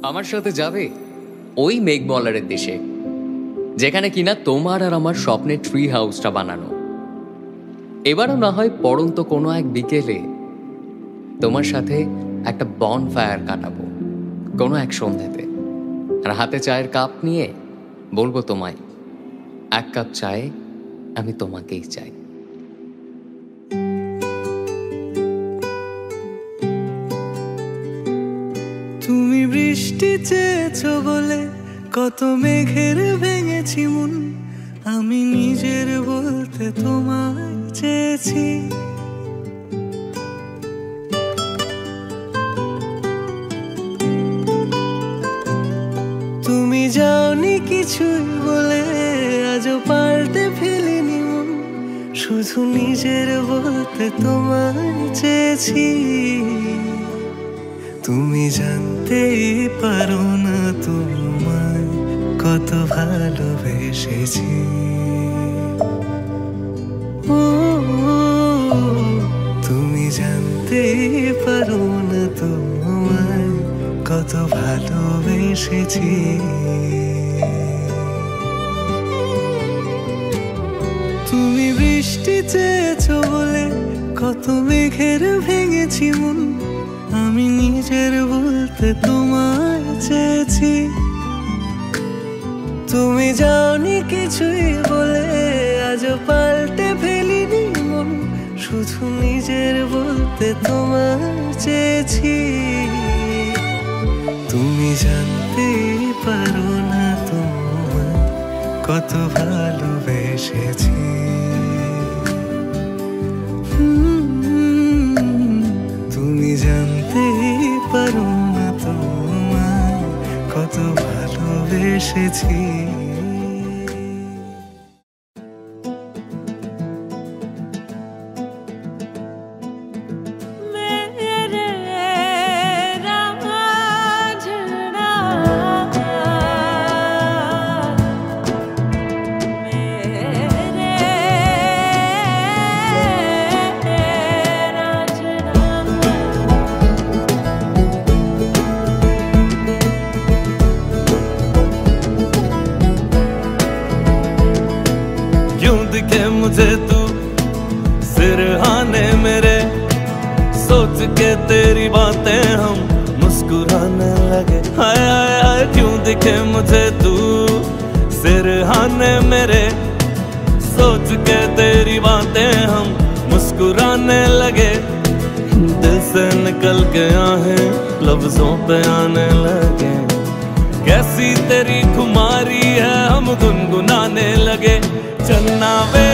আমার সাথে যাবে ওই মেঘমলারের দেশে, যেখানে কিনা তোমার আর আমার স্বপ্নের ট্রি হাউসটা বানানো। এবারও না হয় পড়ন্ত কোনো এক বিকেলে তোমার সাথে একটা বন ফায়ার কাটাবো কোনো এক সন্ধ্যাতে, আর হাতে চায়ের কাপ নিয়ে বলবো তোমায়, এক কাপ চায়ে আমি তোমাকেই চাই। তুমি বৃষ্টি চেয়েছো বলে কত মেঘের ভেঙেছি মন, আমি নিজের বলতে তোমায় চেয়েছি। তুমি যাওনি কিছুই বলে আজও পাল্টে ফেলিনি মন, শুধু নিজের বলতে তোমায় চেয়েছি। তুমি জানতেই পারো না তোমায় কত ভালোবেসেছি। ও তুমি জানতেই পারো না তোমায় কত ভালোবেসেছি। তুমি বৃষ্টি চেয়েছো বলে কত মেঘের ভেঙেছি মন, আমি নিজের বলতে তোমায় চেয়েছি। তুমি যাওনি কিছুই বলে আজও পাল্টে ফেলিনি মন, শুধু নিজের বলতে তোমায় চেয়েছি। তুমি জানতেই পারো না তোমায় কত ভালোবেসেছি। তুমি জানতেই পারো না তোমায় কত ভালোবেসেছি। दिखे मुझे तू सिरहाने मेरे, सोच के तेरी बातें हम मुस्कुराने लगे। हाय हाय हाय क्यों दिखे मुझे तू सिरहाने मेरे, सोच के तेरी बातें हम मुस्कुराने लगे। दिल से निकल के आहें लफ्जों पे आने लगे, कैसी तेरी खुमारी है हम गुनगुनाने लगे। चलना वे